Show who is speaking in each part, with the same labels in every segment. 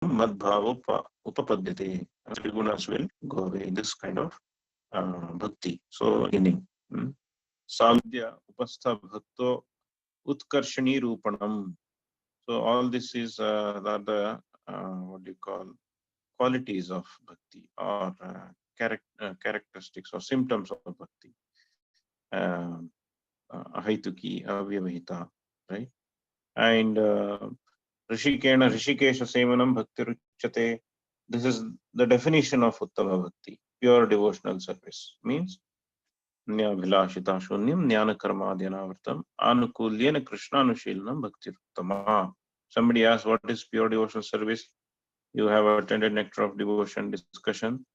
Speaker 1: madbhava upapadyate. Trigunas will go away. This kind of bhakti. So beginning. Savidya upastha bhakto utkarshani rupanam. So all this is the what do you call qualities of bhakti, or characteristics or symptoms of bhakti. Ahaituki, avyavahita, right? And Rishikena, Rishikesha Sevanam Bhakti Ruchate. This is the definition of Uttama Bhakti, pure devotional service. Means Nyabhilashita Shunyam, Jnana Karma Dhyanavartam, Anukulyena Krishna Anushilanam Bhakti Uttama. Somebody asked, what is pure devotional service? You have attended Nectar of Devotion discussion.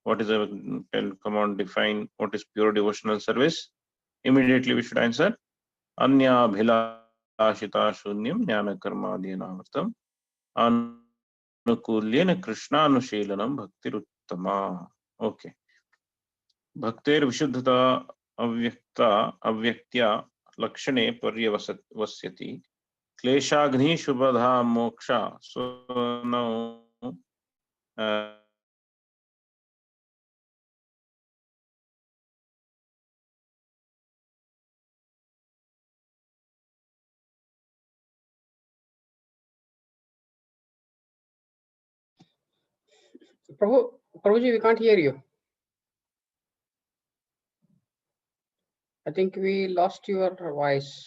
Speaker 1: What is a, come on, define what is pure devotional service? Immediately we should answer, Anya Bhilashita Shunyam Jnana Karma Dhyanavartam, Anukulyena Krishna Anushilanam Bhakti Uttama. Okay. Bhaktir Vishuddhata Avyaktya Lakshane Paryavasyati Kleshagni Shubhadha Moksha. So now
Speaker 2: Prabhuji, we can't hear you. I think we lost your voice.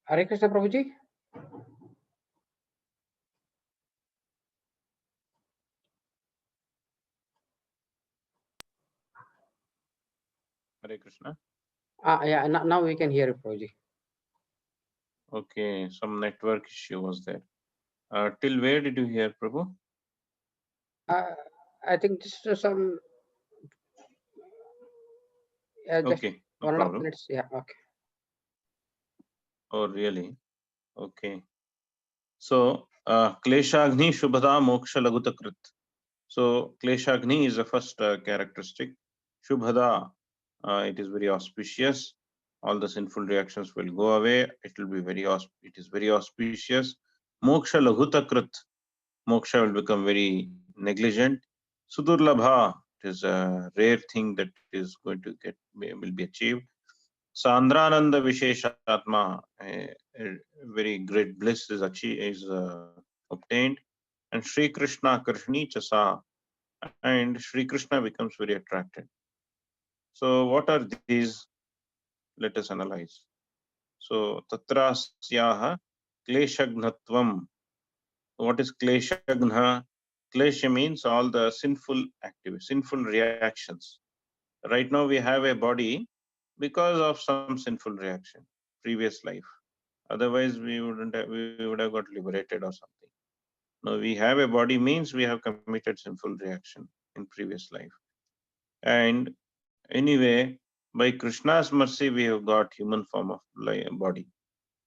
Speaker 2: Hare Krishna, Prabhuji.
Speaker 1: Hare Krishna.
Speaker 2: Yeah, now we can hear you, Prabhuji.
Speaker 1: Okay, some network issue was there. Till where did you hear, Prabhu?
Speaker 2: I think just some. Just
Speaker 1: okay, no
Speaker 2: 1.5
Speaker 1: problem.
Speaker 2: minutes. Yeah, okay.
Speaker 1: Oh, really? Okay. So, Kleshagni Shubhada Moksha Lagutakrit. So, Kleshagni is the first characteristic. Shubhada, it is very auspicious. All the sinful reactions will go away. It will be it is very auspicious. Moksha Lagutakrit. Moksha will become very negligent. Sudurlabha, it is a rare thing that is going to will be achieved. Sandrananda Visheshatma, a very great bliss is obtained. And Sri Krishna Karshni Chasa, and Sri Krishna becomes very attracted. So what are these? Let us analyze. So Tatrasyaha Kleshagnatvam. What is Kleshagna? Klesha means all the sinful activities, sinful reactions. Right now we have a body because of some sinful reaction, previous life. Otherwise we would have got liberated or something. No, we have a body means we have committed sinful reaction in previous life. And anyway, by Krishna's mercy, we have got human form of body.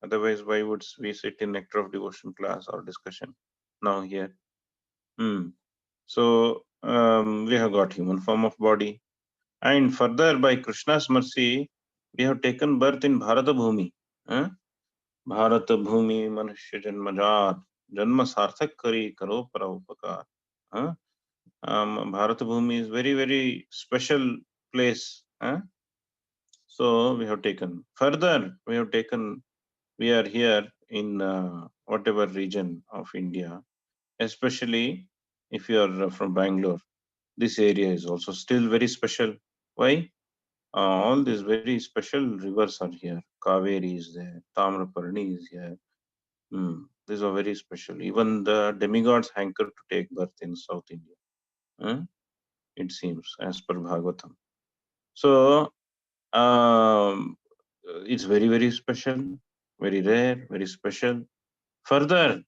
Speaker 1: Otherwise, why would we sit in Nectar of Devotion class or discussion now here? So we have got human form of body. And further, by Krishna's mercy, we have taken birth in Bharata Bhumi. Bharata Bhumi Manushya Janmajar Janma Sarthak Kari Karo Paraupakar. Bharata Bhumi is very, very special place. So we have taken. Further, we are here in whatever region of India, especially if you are from Bangalore. This area is also still very special. Why? All these very special rivers are here. Kaveri is there, Tamraparni is here. These are very special. Even the demigods hanker to take birth in South India. It seems, as per Bhagavatam. So it's very, very special, very rare, very special. Further,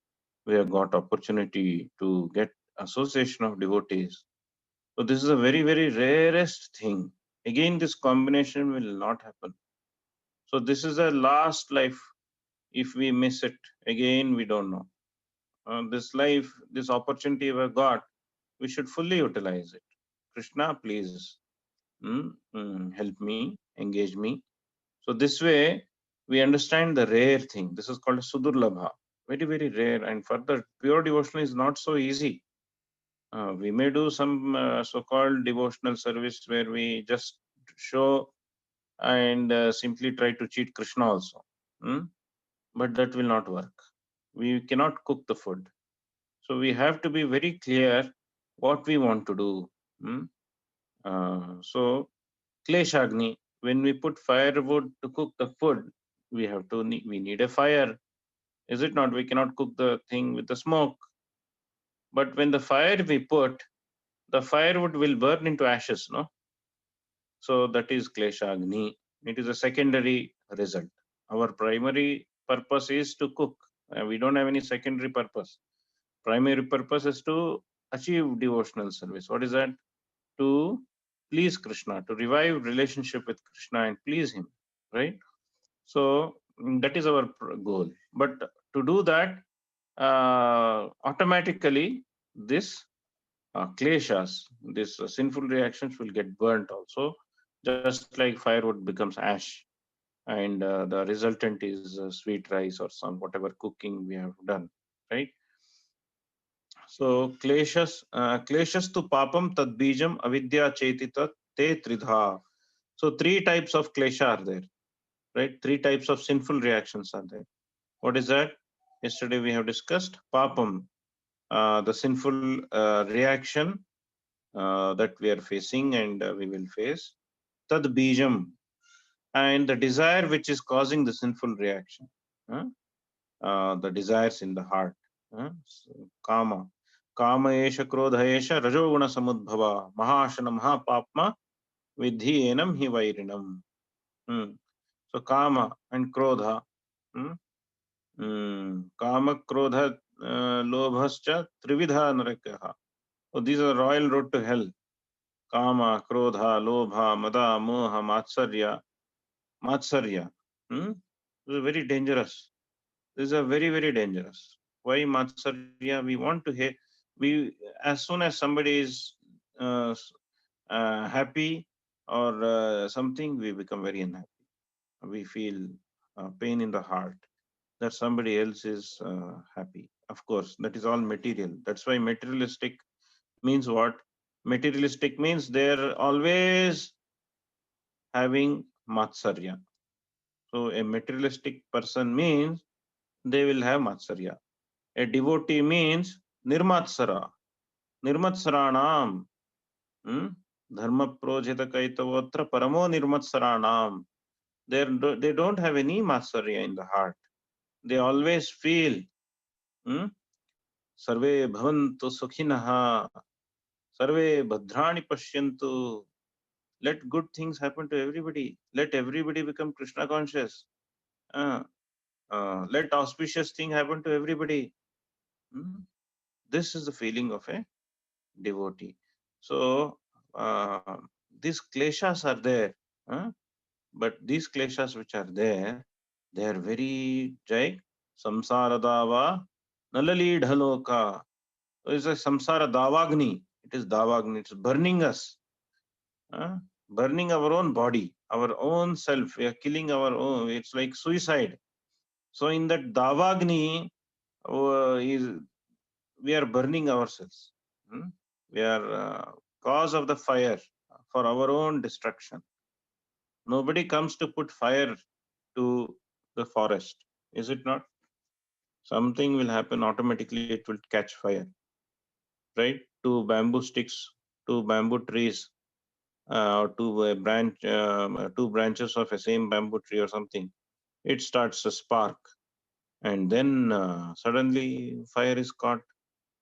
Speaker 1: we have got opportunity to get association of devotees. So this is a very, very rarest thing. Again, this combination will not happen. So this is a last life. If we miss it, again, we don't know. This life, this opportunity we have got, we should fully utilize it. Krishna, please help me, engage me. So this way, we understand the rare thing. This is called Sudurlabha, very, very rare. And further, pure devotion is not so easy. We may do some so-called devotional service where we just show and simply try to cheat Krishna also. But that will not work. We cannot cook the food. So we have to be very clear what we want to do. So Kleshagni, when we put firewood to cook the food, we need a fire. Is it not? We cannot cook the thing with the smoke. But when the fire we put, the firewood will burn into ashes, no? So that is Kleshagni. It is a secondary result. Our primary purpose is to cook. We don't have any secondary purpose. Primary purpose is to achieve devotional service. What is that? To please Krishna, to revive relationship with Krishna and please him, right? So that is our goal. But to do that, automatically this kleshas, these sinful reactions will get burnt also, just like firewood becomes ash, and the resultant is sweet rice or some whatever cooking we have done, right? So kleshas tu papam tad bijam avidya chetita te tridha. So three types of klesha are there, right? Three types of sinful reactions are there. What is that? Yesterday we have discussed papam, the sinful reaction that we are facing and we will face. Tad bijam, and the desire which is causing the sinful reaction. The desires in the heart. So, kama. Kama esha krodha esha rajoguna samudbhava mahashana mahapapma vidhi enam hi vairinam. So kama and krodha. Kama krodha lobhascha trividha narakyaha. So these are the royal road to hell. Kama, krodha, lobha, mada, moha, matsarya. Matsarya. This is very dangerous. These are very, very dangerous. Why Matsarya? We want to hate. As soon as somebody is uh, happy or something, we become very unhappy. We feel pain in the heart that somebody else is happy. Of course, that is all material. That's why materialistic means what? Materialistic means they're always having Matsarya. So a materialistic person means they will have Matsarya. A devotee means Nirmatsara. Nirmatsaranam. Dharma projita kaitavotra paramo nirmatsaranam. They don't have any Matsarya in the heart. They always feel Sarve bhavantu sukhinaha. Sarve bhadrani pashyantu. Let good things happen to everybody. Let everybody become Krishna conscious. Let auspicious thing happen to everybody. This is the feeling of a devotee. So these kleshas are there, but these kleshas which are there, they are very jai samsara dava nalali dhaloka. So it's a samsara davagni. It is davagni. It's burning us, burning our own body, our own self. We are killing our own. It's like suicide. So in that davagni, we are burning ourselves. We are cause of the fire for our own destruction. Nobody comes to put fire to the forest, is it not? Something will happen automatically, it will catch fire, right? Two bamboo sticks, two bamboo trees, or two branches of a same bamboo tree or something. It starts to spark, and then suddenly fire is caught,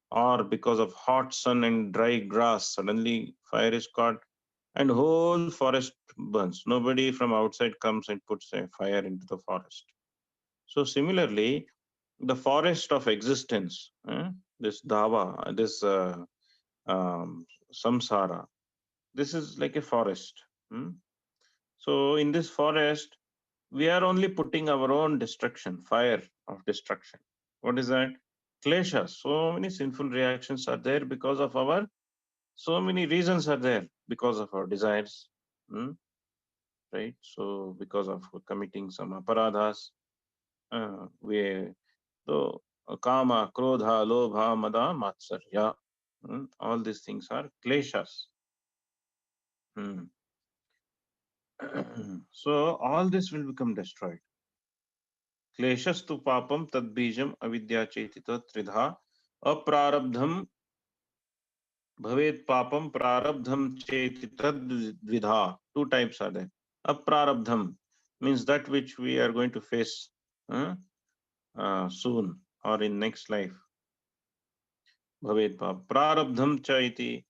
Speaker 1: or because of hot sun and dry grass, suddenly fire is caught and whole forest burns. Nobody from outside comes and puts a fire into the forest. So similarly, the forest of existence, this dava, this samsara, this is like a forest. So in this forest, we are only putting our own destruction, fire of destruction. What is that? Klesha. So many sinful reactions are there because of our, so many reasons are there because of our desires. right? So because of committing some aparadhas, we so kama, krodha, lobha, mada, matsarya, all these things are kleshas. Hmm. So all this will become destroyed. Kleshastu papam tad bijam avidya chetita tridha aprarabdham bhavet papam prarabdham chetita dvidha. Two types are there. Aprarabdham means that which we are going to face soon or in next life. Bhavet pap. Prarabdham cha iti.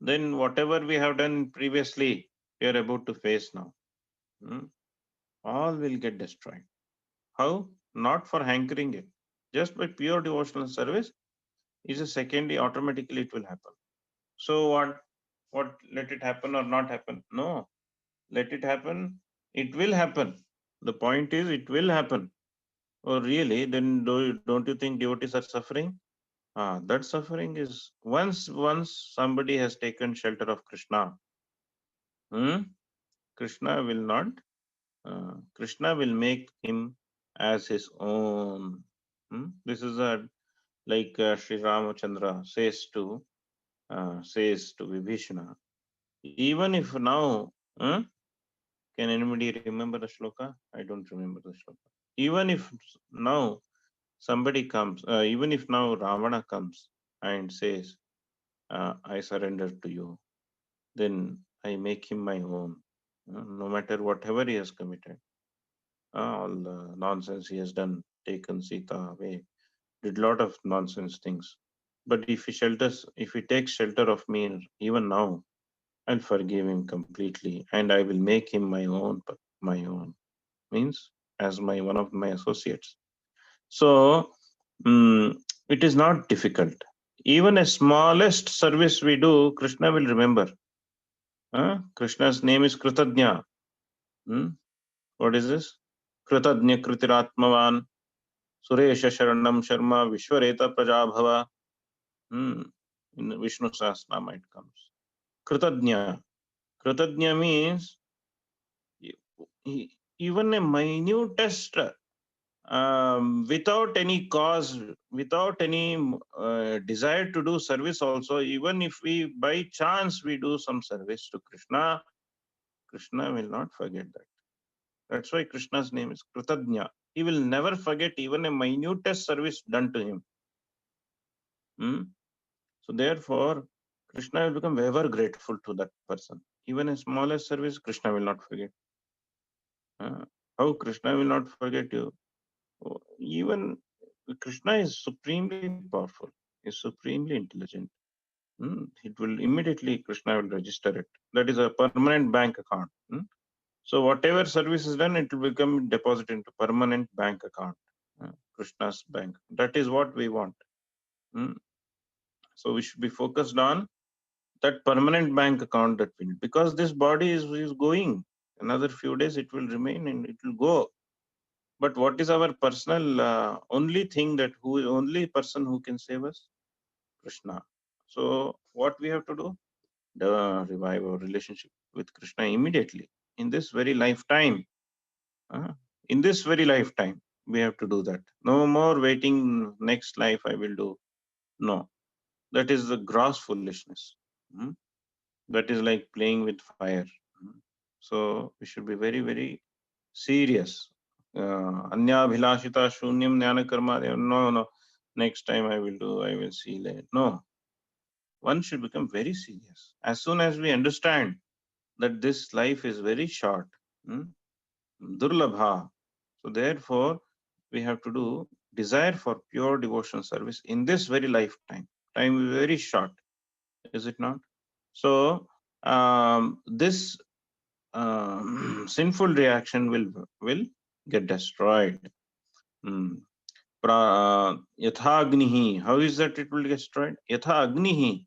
Speaker 1: Then whatever we have done previously, we are about to face now. All will get destroyed. How? Not for hankering it. Just by pure devotional service is a secondary, automatically it will happen. So what? What? Let it happen or not happen? No. Let it happen. It will happen. The point is, it will happen. Oh, really? Then don't you think devotees are suffering? That suffering is once somebody has taken shelter of Krishna, Krishna will not. Krishna will make him as his own. This is a like Sri Ramachandra says to Vibhishana. Even if now, can anybody remember the shloka? I don't remember the shloka. Even if now somebody comes, even if now Ravana comes and says, I surrender to you, then I make him my own, no matter whatever he has committed, all the nonsense he has done, taken Sita away, did lot of nonsense things. But if he takes shelter of me even now, I'll forgive him completely, and I will make him my own. My own means as my one of my associates. So it is not difficult. Even a smallest service we do, Krishna will remember. Krishna's name is Kritadnya. What is this? Kritadnya Kritiratmavan Suresha Sharanam Sharma Vishwareta Prajabhava. In Vishnu Sahasranama it comes. Kritadnya. Kritadnya means even a minutest without any cause, without any desire to do service also, even if we by chance we do some service to Krishna, Krishna will not forget that. That's why Krishna's name is Kritadnya. He will never forget even a minutest service done to him. So therefore, Krishna will become ever grateful to that person. Even a smallest service, Krishna will not forget. How Krishna will not forget you? Even Krishna is supremely powerful, is supremely intelligent. It will immediately, Krishna will register it. That is a permanent bank account. So whatever service is done, it will become deposited into permanent bank account, Krishna's bank. That is what we want. So we should be focused on that permanent bank account that we need, because this body is going. Another few days it will remain and it will go. But what is our personal only thing that only person who can save us? Krishna. So what we have to do? Revive our relationship with Krishna immediately in this very lifetime. In this very lifetime, we have to do that. No more waiting next life I will do. No, that is the gross foolishness. That is like playing with fire. So we should be very, very serious. Anyabhilashita shunyam jnana karma. No. Next time I will do, I will see later. No. One should become very serious. As soon as we understand that this life is very short, durlabha. So therefore, we have to do desire for pure devotional service in this very lifetime. Time is very short, is it not? So this sinful reaction will get destroyed. Yathagnihi. How is that it will get destroyed? Yathagnihi.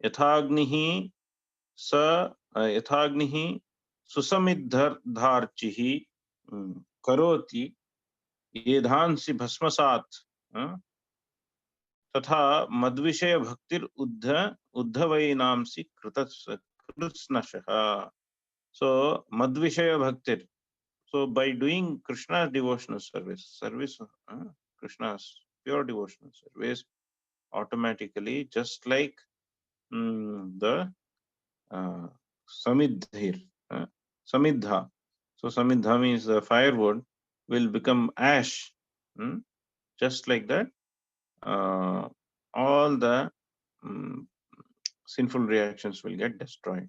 Speaker 1: Yathagnihi sa yathagnihi susamidharchihi karoti yedhansi bhasmasat तथा मद्विषय भक्तिर उद्धवैनांसि कृत्स्नशः. So Madvishaya Bhaktir. So by doing Krishna's devotional service, Krishna's pure devotional service, automatically, just like the Samidhir, Samidha. So Samidha means the firewood will become ash. Just like that, all the sinful reactions will get destroyed.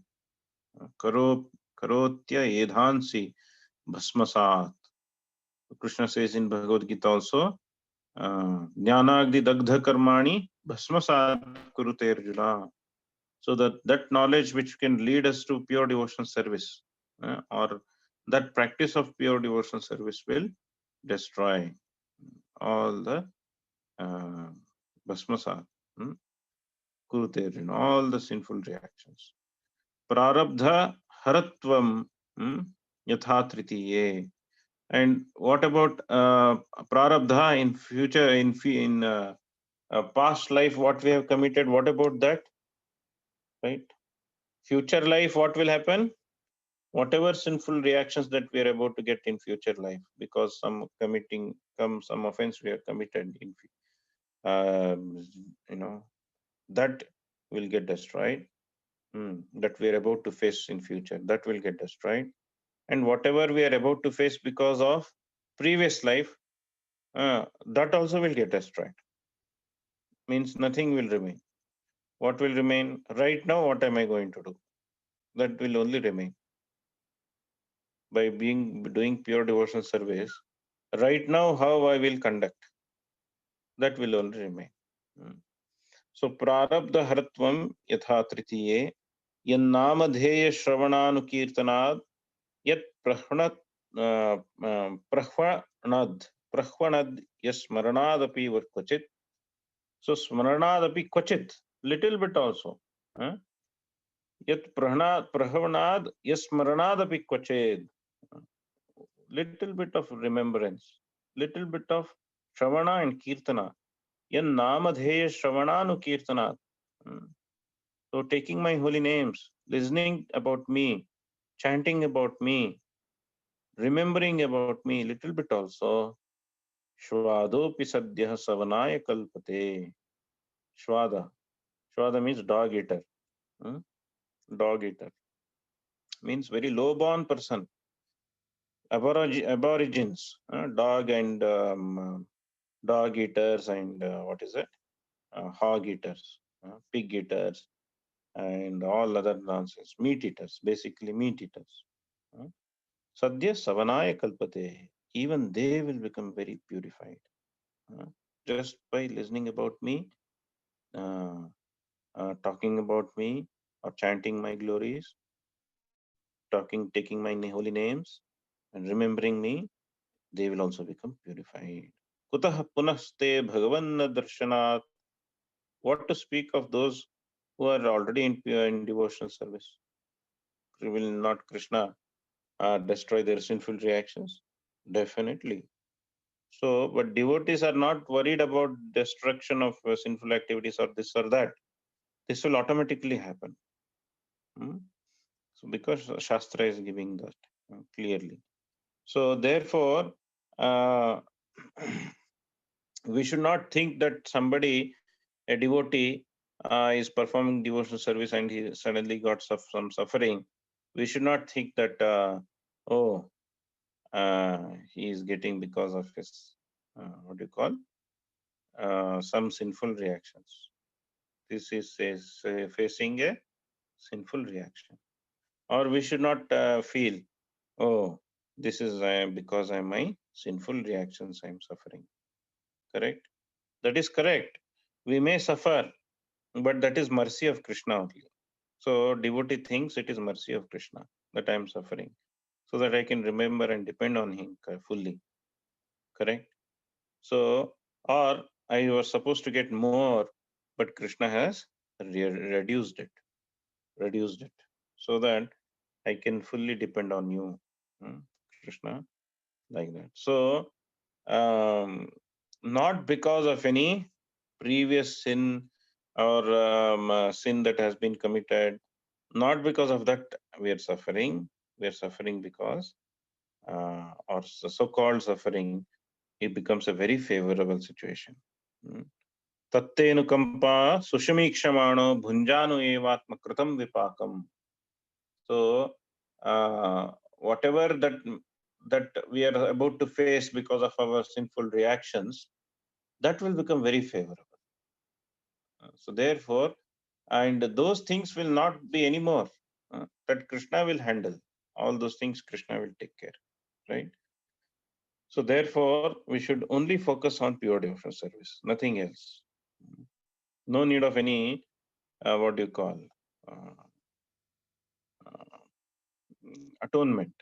Speaker 1: Karotya edhansi bhasmasat. Krishna says in Bhagavad Gita also, Jnanagdi dagdha karmani bhasmasat kurute Arjuna. So that knowledge which can lead us to pure devotional service, or that practice of pure devotional service will destroy all the bhasmasat, kurute Arjuna, all the sinful reactions. Prarabdha haratvam yatha tritiye. And what about prarabdha in future, in past life, what we have committed? What about that? Right? Future life, what will happen? Whatever sinful reactions that we are about to get in future life, because some offense we are committed in, that will get destroyed. That we are about to face in future, that will get destroyed. And whatever we are about to face because of previous life, that also will get destroyed. Means nothing will remain. What will remain? Right now, what am I going to do? That will only remain. By doing pure devotional service, right now how I will conduct, that will only remain. So prarabdha haratvam yatha tritiye yannamadheya shravananukirtanad yat prahvanad yasmaranadapi kvachit. So smaranadapi kvachit, little bit also. Yat prahavanad yasmaranadapi kvachit. Little bit of remembrance, little bit of Shravana and Kirtana. Yan namadheya Shravananu Kirtana. So taking my holy names, listening about me, chanting about me, remembering about me, little bit also. Shvadopi sadhyah savanaya kalpate. Shvada. Shvada means dog eater. Dog eater. Means very low born person. Aborigines. Dog and dog eaters and what is it? Hog eaters, pig eaters, and all other nonsense. Meat eaters, basically meat eaters. Sadhya savanaya kalpate. Even they will become very purified. Just by listening about me, talking about me, or chanting my glories, taking my holy names, and remembering me, they will also become purified. Kutah punaste bhagavan darshanat. What to speak of those who are already in devotional service? Will not Krishna destroy their sinful reactions? Definitely. So, but devotees are not worried about destruction of sinful activities or this or that. This will automatically happen. So, because Shastra is giving that clearly. So, therefore, we should not think that somebody, a devotee, is performing devotional service and he suddenly got some suffering. We should not think that, he is getting because of his, what do you call, some sinful reactions. This is facing a sinful reaction. Or we should not feel, this is because of my sinful reactions I am suffering. Correct? That is correct. We may suffer, but that is mercy of Krishna only. So devotee thinks it is mercy of Krishna that I am suffering, so that I can remember and depend on him fully. Correct? So, or I was supposed to get more, but Krishna has reduced it, so that I can fully depend on you, Krishna, like that. So, not because of any previous sin or sin that has been committed, not because of that we are suffering. we are suffering because, or so-called suffering, it becomes a very favorable situation. Tattenu kampa sushamikshamano bhunjanu evatma kritam vipakam. So, whatever that we are about to face because of our sinful reactions, that will become very favorable. So therefore, and those things will not be anymore. That Krishna will handle. All those things Krishna will take care, right? So therefore, we should only focus on pure devotional service, nothing else. No need of any, what do you call, uh, atonement.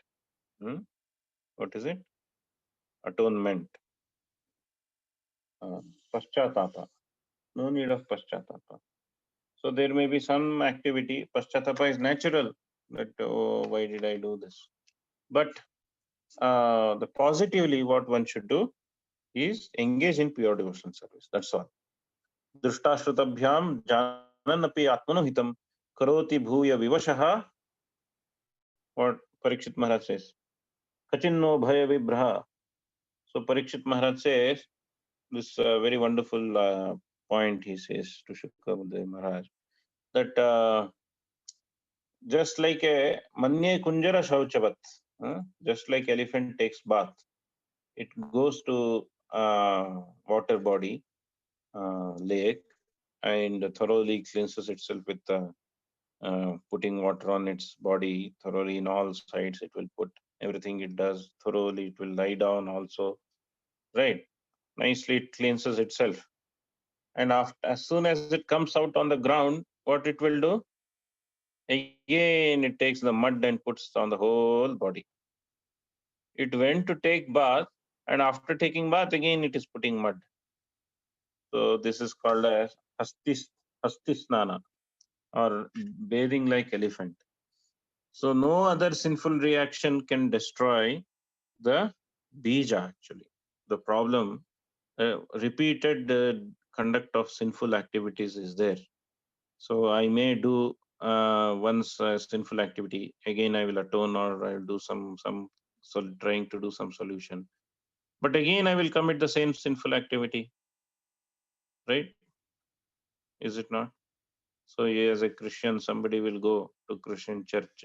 Speaker 1: What is it? Atonement. Paschatapa. No need of paschatapa. So there may be some activity. Paschatapa is natural. That, oh, why did I do this? But the positively, what one should do is engage in pure devotional service. That's all. Drishtashrutabhyam jananapi atmanohitam karoti bhuya vivashaha. What Parikshit Maharaj says. Kachinno bhaya vibraha. So Parikshit Maharaj says this very wonderful point. He says to Shukadev Maharaj that just like a manye kunjara shauchavat, just like elephant takes bath, it goes to water body, lake, and thoroughly cleanses itself with putting water on its body thoroughly in all sides. It will put everything it does thoroughly. It will lie down also, right? Nicely it cleanses itself. And after, as soon as it comes out on the ground, what it will do? Again, it takes the mud and puts on the whole body. It went to take bath, and after taking bath, again it is putting mud. So this is called as hastisnana, or bathing like elephant. So no other sinful reaction can destroy the bija actually. The problem, repeated conduct of sinful activities is there. So I may do once a sinful activity, again I will atone, or I will do some trying to do some solution. But again I will commit the same sinful activity, right? Is it not? So as a Christian, somebody will go to Christian church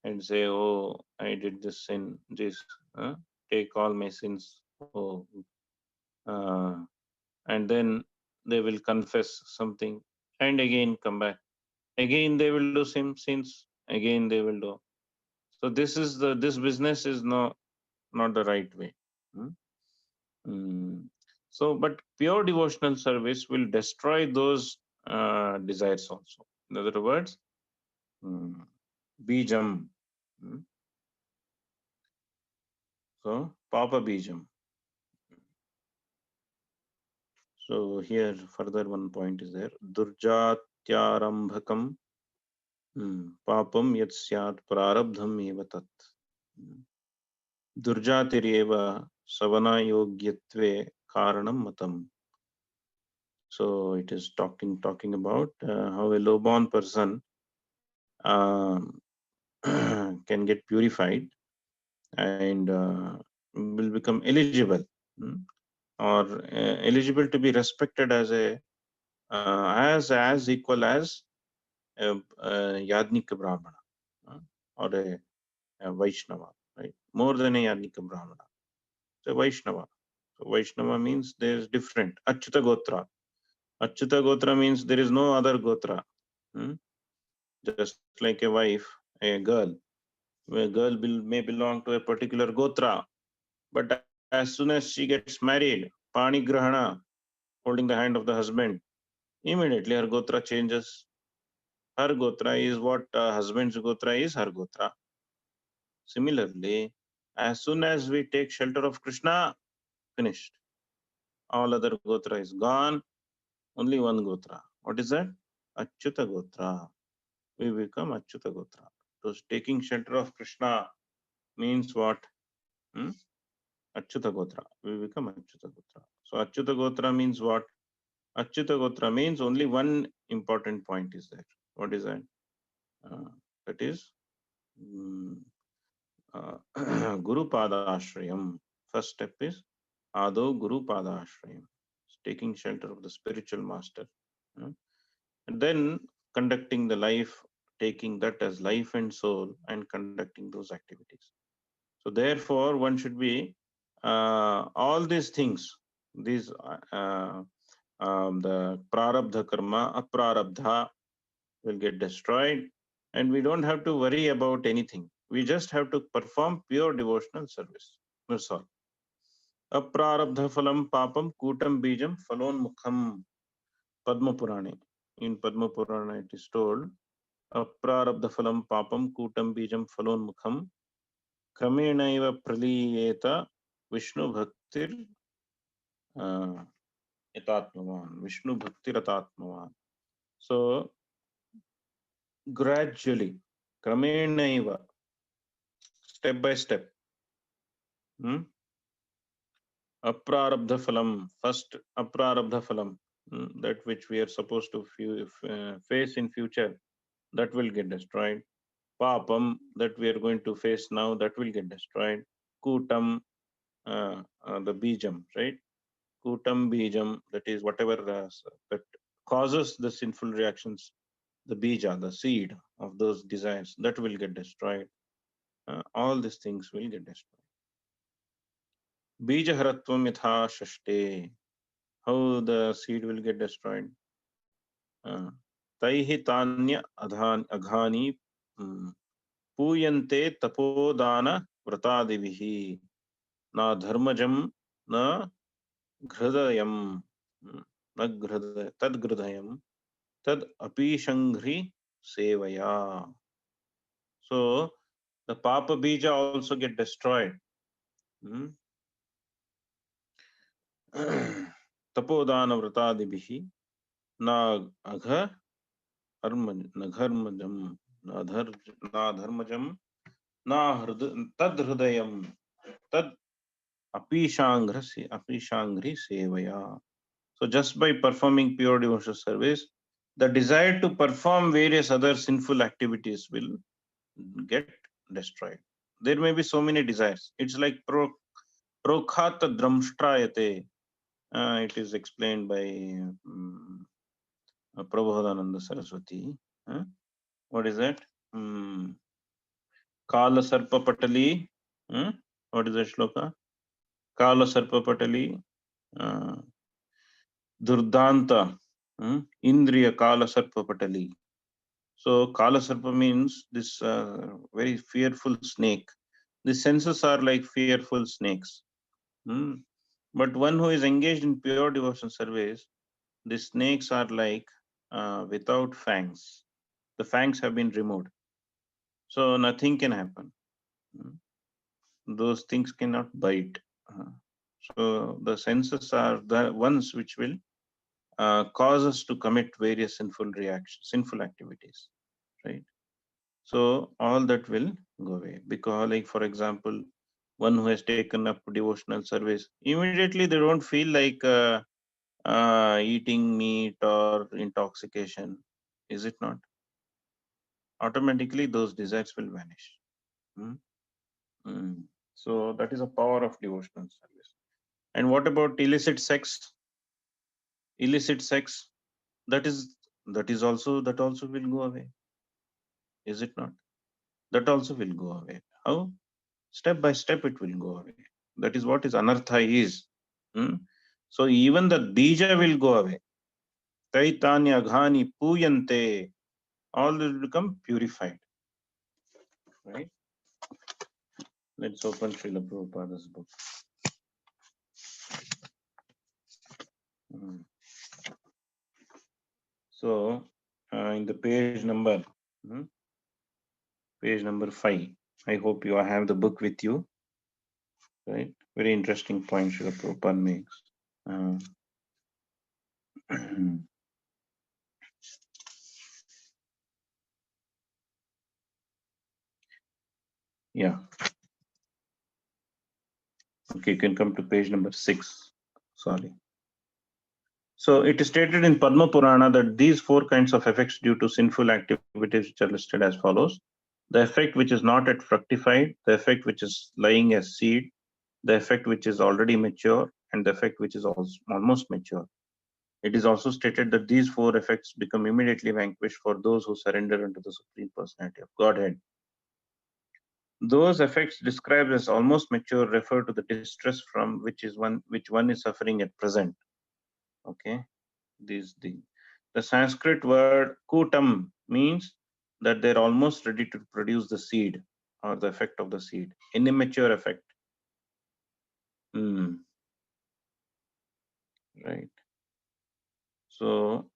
Speaker 1: and say, "Oh, I did this sin, this, take all my sins." Oh, uh, and then they will confess something, and again come back. Again they will do same sins. Again they will do. So this business is not the right way. Hmm? So, but pure devotional service will destroy those desires also. In other words, bijam. So, papa bijam. So here further one point is there. Durjatyarambhakam papam yat syat prarabdham eva tat. Durjatireva savana yogyatve karanam matam. So it is talking about how a low-born person can get purified and will become eligible, or eligible to be respected as a as equal as Yadnika Brahmana, or a Vaishnava, right? More than a Yadnika Brahmana. So Vaishnava. So Vaishnava means there is different. Achyuta Gotra. Achyuta Gotra means there is no other Gotra. Just like a wife, a girl. A girl may belong to a particular Gotra, but as soon as she gets married, Pani Grahana, holding the hand of the husband, immediately her Gotra changes. Her Gotra is what husband's Gotra is, her Gotra. Similarly, as soon as we take shelter of Krishna, finished. All other Gotra is gone, only one Gotra. What is that? Achyuta Gotra. We become Achyuta Gotra. So taking shelter of Krishna means what? Achyuta Gotra. We become Achyuta Gotra. So Achyuta Gotra means what? Achyuta Gotra means only one important point is there. What is that? That is Guru Padashrayam. First step is Ado Guru Padashrayam, taking shelter of the spiritual master. uh, and then conducting the life, taking that as life and soul, and conducting those activities. So therefore, one should be all these things, these the prarabdha karma, aprarabdha will get destroyed, and we don't have to worry about anything. We just have to perform pure devotional service. That's all. Aprarabdha phalam papam kutam bijam falonmukham. Padma Purane. In Padma Purana, it is told, Aprarabdha phalam papam kutam bijam falonmukham kramenaiva praliyeta Vishnu bhaktir yatatmavan. Vishnu bhaktir yatatmavan. So, gradually, kramenaiva, step by step, hmm? Aprarabdha phalam, first aprarabdha phalam, that which we are supposed to face in future, that will get destroyed. Papam, that we are going to face now, that will get destroyed. Kutam, the bijam, right? Kutam bijam, that is whatever that causes the sinful reactions, the bija, the seed of those desires, that will get destroyed. All these things will get destroyed. Bija haratvam yatha shashte, how the seed will get destroyed? Taihi tanya aghani पूयन्ते तपोदान व्रतादिभिः न धर्मजं न घृदयं न तद्घृदयं तद अपीशंघ्रि sevaya. So the papa bija also get destroyed. Tapodana vratadibihi na agha nagharmajam na dharmajam na tad hridayam tad apishangri sevaya. So just by performing pure devotional service, the desire to perform various other sinful activities will get destroyed. There may be so many desires. It's like prokhata dramshtrayate. It is explained by Prabodhananda Saraswati. What is that? Kala Sarpa Patali. What is that shloka? Kala Sarpa Patali. Durdanta. Indriya Kala Sarpa Patali. So Kala Sarpa means this very fearful snake. The senses are like fearful snakes. But one who is engaged in pure devotion service, the snakes are like without fangs. The fangs have been removed. So nothing can happen. Those things cannot bite. So the senses are the ones which will cause us to commit various sinful reactions, sinful activities, right? So all that will go away. Because, like for example, one who has taken up devotional service, immediately they don't feel like eating meat or intoxication, is it not? Automatically those desires will vanish. So that is a power of devotional service. And what about illicit sex? Illicit sex, that also will go away, is it not? That also will go away. How? Step by step it will go away. That is what is anartha is. So even the bija will go away. Taitanya ghani puyante, all will become purified. Right? Let's open Srila Prabhupada's book. So in the page number 5, I hope you have the book with you. Right? Very interesting point Srila Prabhupada makes. Yeah. Okay, you can come to page number 6. Sorry. So it is stated in Padma Purana that these 4 kinds of effects due to sinful activities which are listed as follows. the effect which is not yet fructified, the effect which is lying as seed, the effect which is already mature, and the effect which is also almost mature. It is also stated that these four effects become immediately vanquished for those who surrender unto the Supreme Personality of Godhead. Those effects described as almost mature refer to the distress from which one is suffering at present. Okay, the Sanskrit word kutam means that they're almost ready to produce the seed or the effect of the seed, an immature effect. Right. So,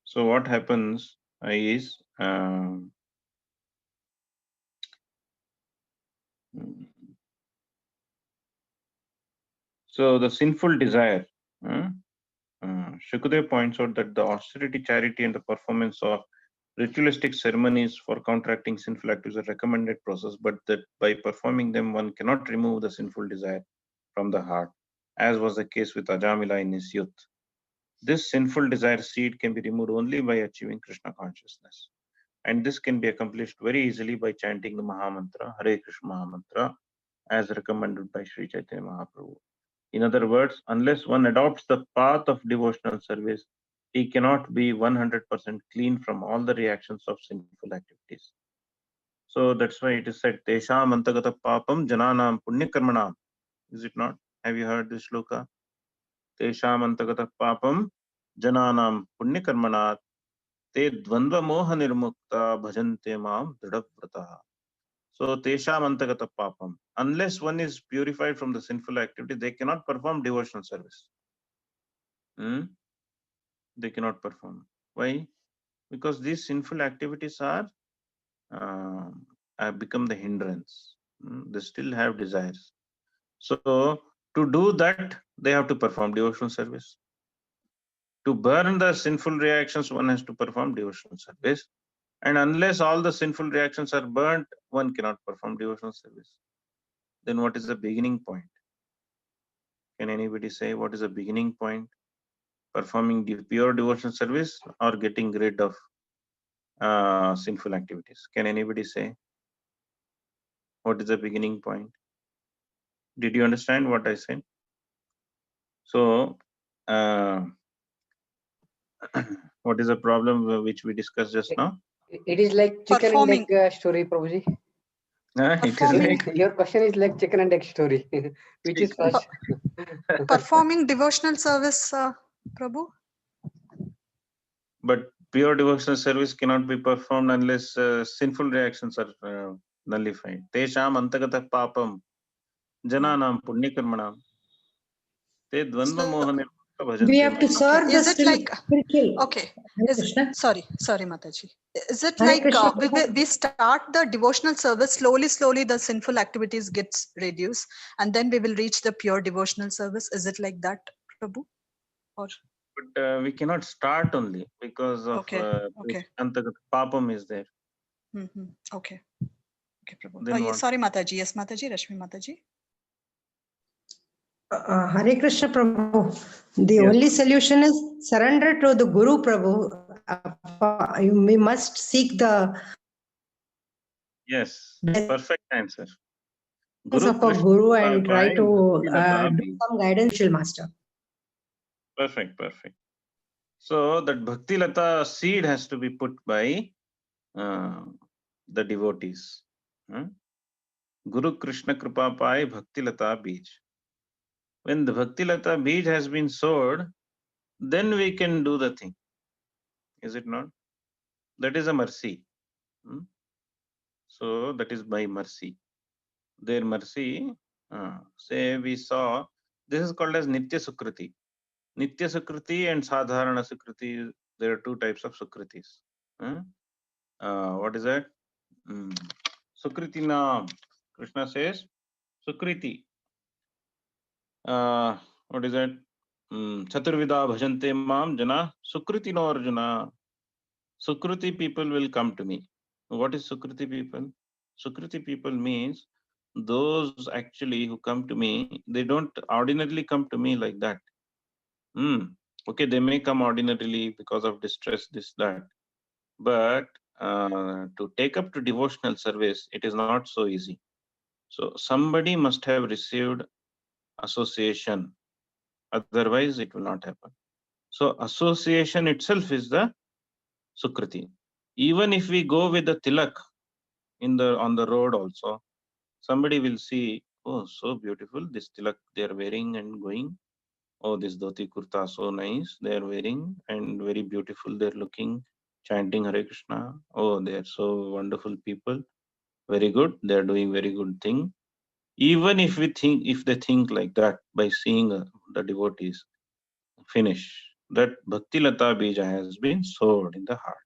Speaker 1: so what happens is, so the sinful desire, Shukadev points out that the austerity, charity, and the performance of ritualistic ceremonies for counteracting sinful acts is a recommended process, but that by performing them, one cannot remove the sinful desire from the heart, as was the case with Ajamila in his youth. This sinful desire seed can be removed only by achieving Krishna consciousness. And this can be accomplished very easily by chanting the Mahamantra, Hare Krishna Mahamantra, as recommended by Sri Chaitanya Mahaprabhu. In other words, unless one adopts the path of devotional service, he cannot be 100% clean from all the reactions of sinful activities. So that's why it is said, Tesham antagata papam jananam punyakarmanam. Is it not? Have you heard this shloka? Tesham antagata papam jananam punyakarmanat te dvandva moha nirmukta bhajante maam dridhavrataha. So tesham antagata papam. Unless one is purified from the sinful activity, they cannot perform devotional service. They cannot perform. Why? Because these sinful activities are have become the hindrance. They still have desires. So to do that, they have to perform devotional service. To burn the sinful reactions, one has to perform devotional service. And unless all the sinful reactions are burnt, one cannot perform devotional service. Then what is the beginning point? Can anybody say what is the beginning point? Performing pure devotional service or getting rid of sinful activities? Can anybody say what is the beginning point? Did you understand what I said? So, what is the problem which we discussed just now?
Speaker 2: It is like chicken and egg story, Prabhuji.
Speaker 1: It is like
Speaker 2: your question is like chicken and egg story. Which is first?
Speaker 3: Performing devotional service, Prabhu.
Speaker 1: But pure devotional service cannot be performed unless sinful reactions are nullified. Tesham antagata papam jananam punyakarmanam te dvandva mohanir bhajante.
Speaker 4: We have to serve the spiritual.
Speaker 3: Okay. Sorry, Mataji. Is it
Speaker 4: Hare
Speaker 3: like
Speaker 4: Krishna.
Speaker 3: we start the devotional service slowly, the sinful activities gets reduced, and then we will reach the pure devotional service? Is it like that, Prabhu? Or
Speaker 1: but we cannot start only because of antagata papam is there.
Speaker 3: Okay, Prabhu. Sorry, Mataji. Yes, Mataji. Rashmi Mataji.
Speaker 4: Hare Krishna, Prabhu. The only solution is surrender to the Guru, Prabhu. We must seek the
Speaker 1: perfect answer.
Speaker 4: Guru and try to do some guidance, Master.
Speaker 1: Perfect. So that Bhakti Lata seed has to be put by the devotees. Guru Krishna Kripa Pai Bhakti Lata Bij. When the Bhakti Lata Bij has been sowed, then we can do the thing. Is it not? That is a mercy. So that is by mercy. Their mercy, say we saw, this is called as Nitya Sukriti. Nitya Sukriti and Sadharana Sukriti, there are two types of Sukritis. What is that? Sukriti Naam. Krishna says, Sukriti. What is that? Chaturvida bhajante mam jana Sukriti no Arjuna. Sukriti people will come to me. What is Sukriti people? Sukriti people means those actually who come to me, they don't ordinarily come to me like that. Okay, they may come ordinarily because of distress, this, that. But to take up to devotional service, it is not so easy. So somebody must have received association, otherwise it will not happen. So association itself is the Sukriti. Even if we go with the tilak on the road also, somebody will see, oh, so beautiful, this tilak they are wearing and going. Oh, this dhoti kurta, so nice, they are wearing and very beautiful, they're looking, chanting Hare Krishna. Oh, they are so wonderful people. Very good, they are doing very good thing. Even if they think like that by seeing the devotees finish, that Bhakti Lata Bija has been sowed in the heart.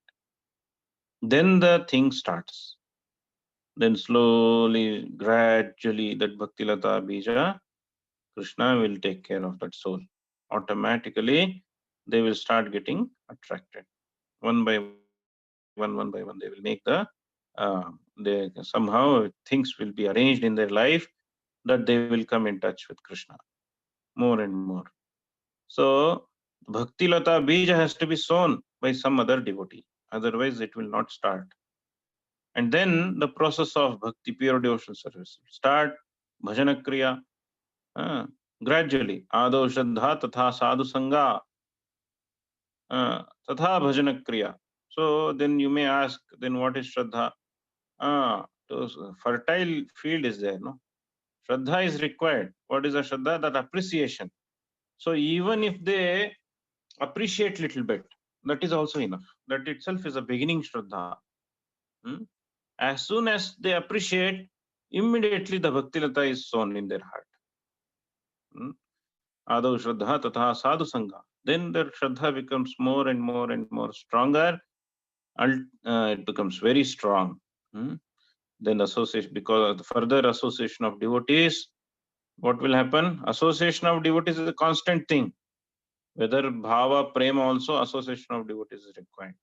Speaker 1: Then the thing starts. Then slowly, gradually, that Bhakti Lata Bija, Krishna will take care of that soul. Automatically, they will start getting attracted. One by one, they will make somehow things will be arranged in their life that they will come in touch with Krishna more and more. So, Bhakti Lata Bija has to be sown by some other devotee. Otherwise, it will not start. And then the process of Bhakti, pure devotional service, start Bhajana Kriya gradually. Ado Shraddha Tatha Sadhu Sangha Tatha Bhajana Kriya. So then you may ask, then what is Shraddha? Fertile field is there, no? Shraddha is required. What is a Shraddha? That appreciation. So even if they appreciate little bit, that is also enough. That itself is a beginning Shraddha. As soon as they appreciate, immediately the Bhakti Lata is sown in their heart. Ado Shraddha Tatha Sadhu Sangha. Then their Shraddha becomes more and more and more stronger. It becomes very strong. Then association, because of the further association of devotees, what will happen? Association of devotees is a constant thing. Whether bhava, prema also, association of devotees is required.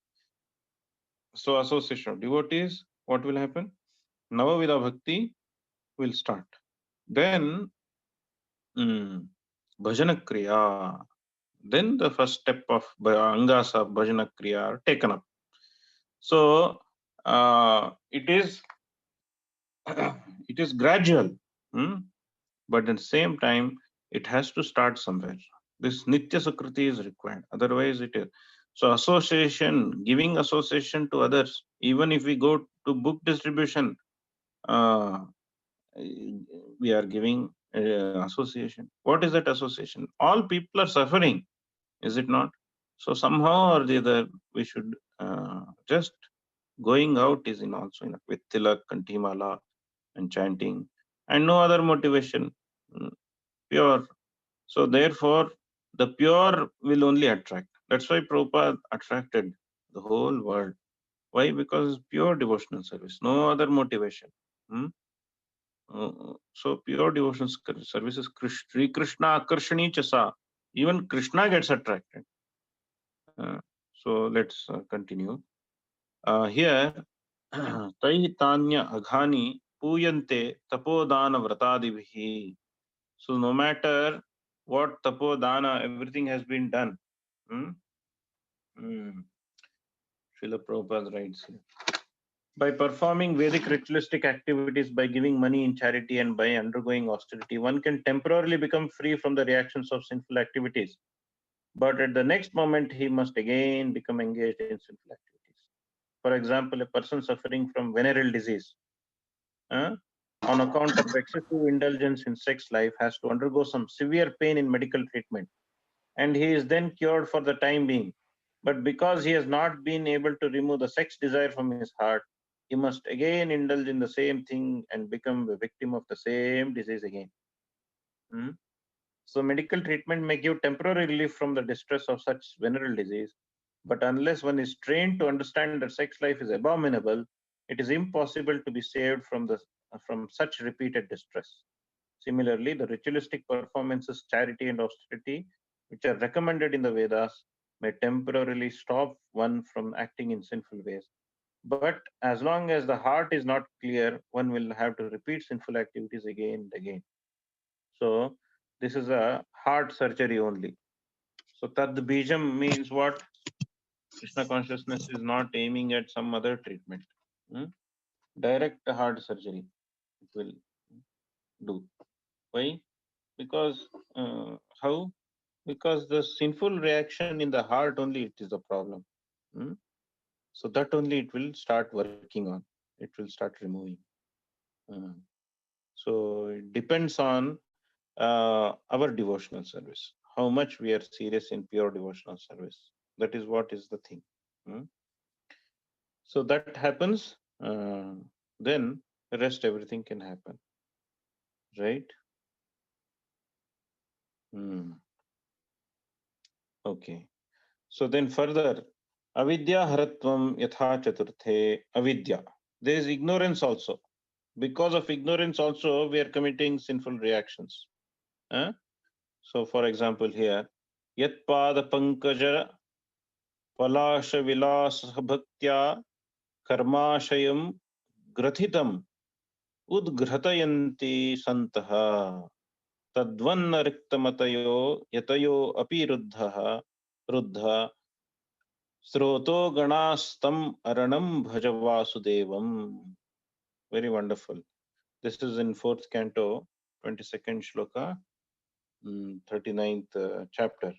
Speaker 1: So association of devotees, what will happen? Navavidha Bhakti will start. Then Bhajana Kriya. Then the first step of Angas of Bhajana Kriya are taken up. So it is gradual, but at the same time, it has to start somewhere. This Nitya Sukriti is required. Otherwise, it is. So association, giving association to others, even if we go to book distribution, we are giving association. What is that association? All people are suffering, is it not? So somehow or the other, we should just going out is in also enough with tilak, kantimala, and chanting, and no other motivation, pure. So therefore, the pure will only attract. That's why Prabhupada attracted the whole world. Why? Because pure devotional service, no other motivation. So pure devotional service is Sri Krishna Akarshani Chasa. Even Krishna gets attracted. So let's continue. Here, Tahi Tanya Aghani Puyante Tapodana Vratadivihi. So no matter what Tapodana, everything has been done. Srila Prabhupada writes here. By performing Vedic ritualistic activities, by giving money in charity, and by undergoing austerity, one can temporarily become free from the reactions of sinful activities. But at the next moment, he must again become engaged in sinful activities. For example, a person suffering from venereal disease on account of excessive indulgence in sex life has to undergo some severe pain in medical treatment, and he is then cured for the time being. But because he has not been able to remove the sex desire from his heart, he must again indulge in the same thing and become a victim of the same disease again. So medical treatment may give temporary relief from the distress of such venereal disease, but unless one is trained to understand that sex life is abominable, it is impossible to be saved from such repeated distress. Similarly, the ritualistic performances, charity and austerity, which are recommended in the Vedas, may temporarily stop one from acting in sinful ways. But as long as the heart is not clear, one will have to repeat sinful activities again and again. So this is a heart surgery only. So tad bijam means what? Krishna consciousness is not aiming at some other treatment. Direct heart surgery it will do. Why? Because how? Because the sinful reaction in the heart only it is the problem. So that only it will start working on. It will start removing. So it depends on our devotional service. How much we are serious in pure devotional service. That is what is the thing. So that happens, then the rest everything can happen. Right? Okay. So then further, avidya haratvam yatha chaturthe avidya. There is ignorance also. Because of ignorance also, we are committing sinful reactions. So for example here, yat pada pankaja palasha vilasa bhaktya karmashayam grathitam udghatayanti santaha tadvanna riktamatayo yatayo api ruddha sroto ganastam aranam bhajavasudevam. Very wonderful. This is in 4th canto, 22nd shloka, 39th chapter.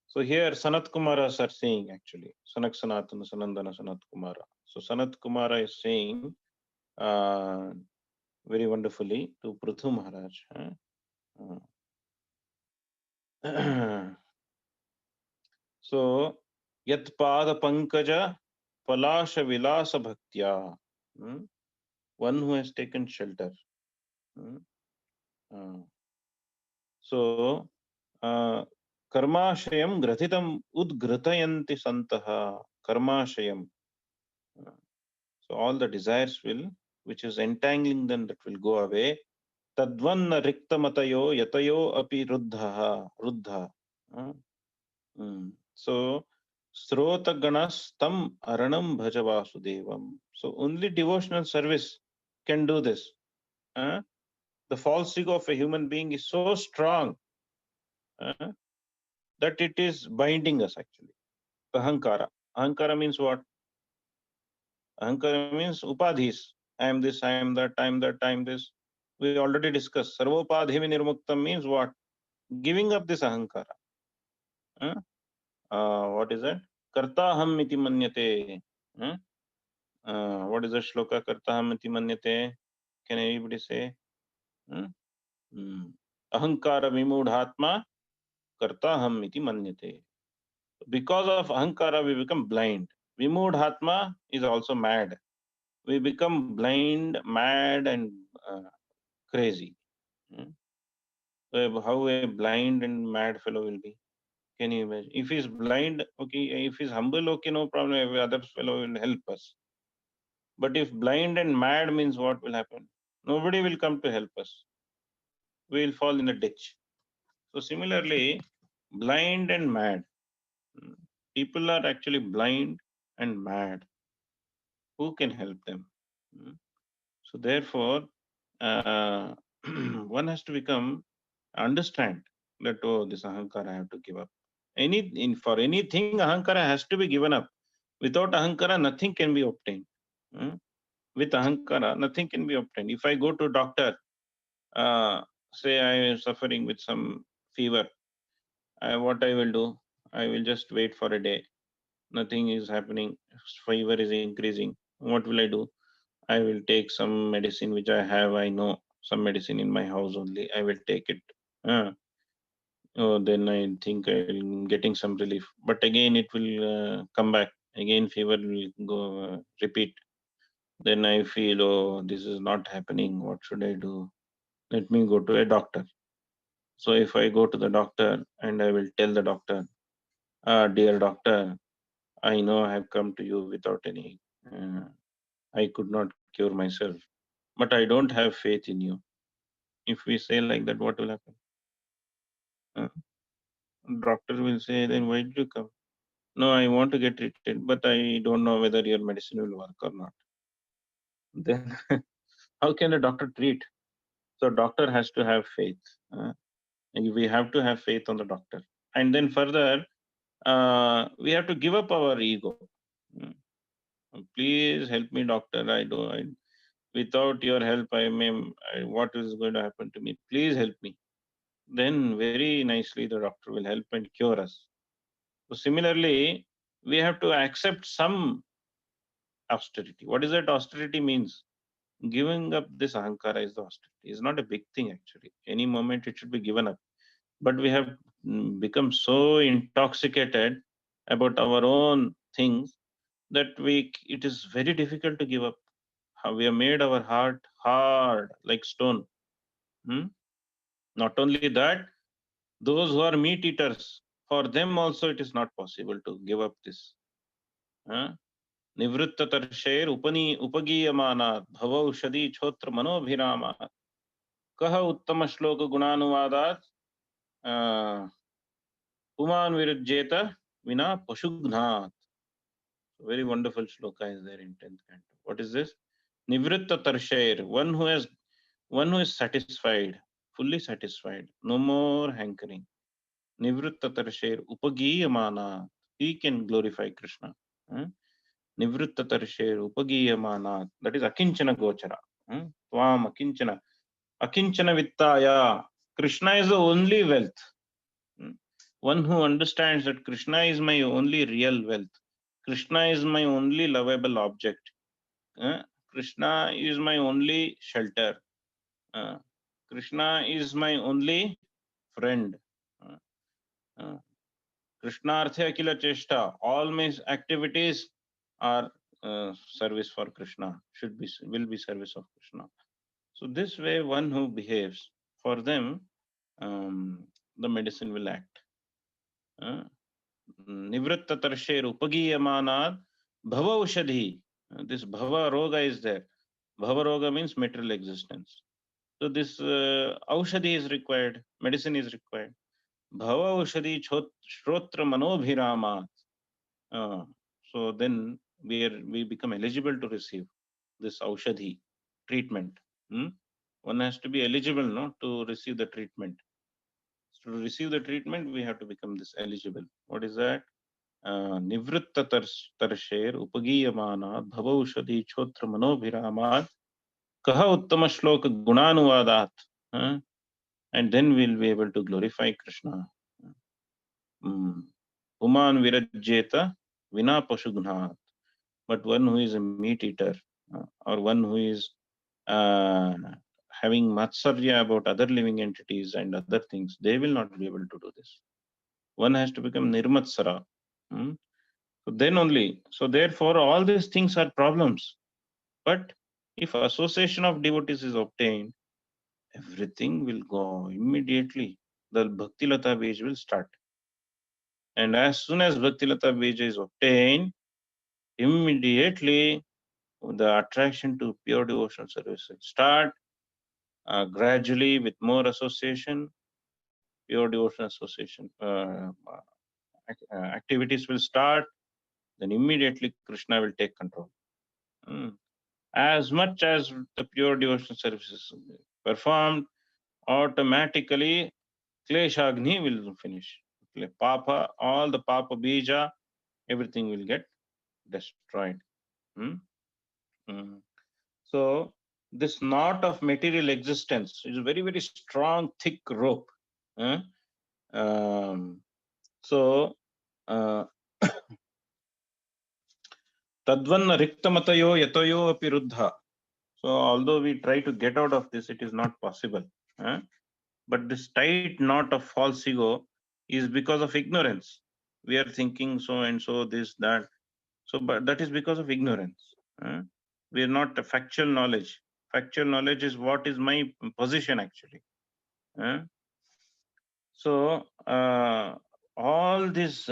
Speaker 1: So here Sanat Kumaras are saying actually, Sanak Sanatana Sanandana Sanat Kumara. So Sanat Kumara is saying very wonderfully to Prithu Maharaj. So Yat Pada Pankaja Palasha Vilasa Bhaktya. One who has taken shelter. So Karmashayam Grathitam Udgratayanti Santaha. Karmashayam. So all the desires will, which is entangling them, that will go away. Tadvanna riktamatayo yatayo api ruddha. So srota ganas tam aranam bhajavasudevam. So only devotional service can do this. The false ego of a human being is so strong that it is binding us actually. Ahankara. Ahankara means what? Ahankara means upadhis. I am this, I am that, I am that, I am this. We already discussed. Sarvopadhivi nirmuktam means what? Giving up this ahankara. What is that? Kartaham iti manyate. What is the shloka? Kartaham iti manyate. Can anybody say? Ahankara vimudhatma kartaham iti manyate. Because of ahankara, we become blind. Vimudhatma is also mad. We become blind, mad, and crazy. How a blind and mad fellow will be? Can you imagine? If he's blind, okay. If he's humble, okay, no problem. Every other fellow will help us. But if blind and mad means what will happen? Nobody will come to help us. We will fall in a ditch. So similarly, blind and mad. People are actually blind and mad. Who can help them? So therefore, one has to understand that, oh, this ahankara I have to give up. For anything, ahankara has to be given up. Without ahankara, nothing can be obtained. With ahankara, nothing can be obtained. If I go to doctor, say I am suffering with some fever, what I will do? I will just wait for a day. Nothing is happening. Fever is increasing. What will I do? I will take some medicine which I have. I know some medicine in my house only. I will take it. Then I think I'm getting some relief. But again, it will come back. Again, fever will go repeat. Then I feel, oh, this is not happening. What should I do? Let me go to a doctor. So if I go to the doctor and I will tell the doctor, dear doctor, I know I have come to you without any, I could not cure myself, but I don't have faith in you. If we say like that, what will happen? Doctor will say, then why did you come? No, I want to get treated, but I don't know whether your medicine will work or not. Then how can a doctor treat? So doctor has to have faith. We have to have faith on the doctor. And then further, we have to give up our ego. Please help me, doctor. Without your help, what is going to happen to me? Please help me. Then very nicely the doctor will help and cure us. So similarly, we have to accept some austerity. What is that austerity means? Giving up this ahankara is the austerity. It's not a big thing actually. Any moment it should be given up. But we have become so intoxicated about our own things that it is very difficult to give up. How we have made our heart hard like stone. Not only that, those who are meat eaters, for them also it is not possible to give up this. Nivritta tarshair upagiyamana bhavaushadi chotra manobhirama kaha uttama shloka gunanuvadat puman virujjeta vina pashughnat. Very wonderful shloka is there in 10th canto. What is this? Nivritta tarshair, one who is satisfied, fully satisfied, no more hankering. Nivritta tarshair upagiyamana, he can glorify Krishna. Nivritta tarshair upagiyamana, that is akinchana gochara. Tvam akinchana vittaya. Krishna is the only wealth. One who understands that Krishna is my only real wealth. Krishna is my only lovable object. Krishna is my only shelter. Krishna is my only friend. Krishnartha akila cheshta. All my activities are service for Krishna. Will be service of Krishna. So this way, one who behaves, for them, the medicine will act. Nivritta tarsher upagiyamanad bhava ushadhi. This bhava roga is there. Bhava roga means material existence. So this aushadhi is required, medicine is required. Bhava aushadhi shrotra manobhirama. So then we become eligible to receive this aushadhi treatment. One has to be eligible, no, to receive the treatment. So to receive the treatment, we have to become this eligible. What is that? Nivritta tarsher upagiyamana bhavaushadhi chotra manobhiramat kaha uttama shloka gunanuvadat. And then we'll be able to glorify Krishna. Puman virajjeta vina pashughnat. But one who is a meat eater or one who is having matsarya about other living entities and other things, they will not be able to do this. One has to become nirmatsara. So then only. So therefore, all these things are problems. But if association of devotees is obtained, everything will go immediately. The Bhakti Lata Bij will start. And as soon as Bhakti Lata Bij is obtained, immediately the attraction to pure devotional service will start. Gradually, with more association, pure devotional association activities will start. Then immediately Krishna will take control. As much as the pure devotional services performed, automatically Kleshagni will finish. Papa, all the Papa Bija, everything will get destroyed. So this knot of material existence is a very, very strong, thick rope. So Tadvanna riktamatayo yatayo api ruddha. So although we try to get out of this, it is not possible. But this tight knot of false ego is because of ignorance. We are thinking so and so, this, that. So, but that is because of ignorance. We are not a factual knowledge. Factual knowledge is what is my position actually. So all this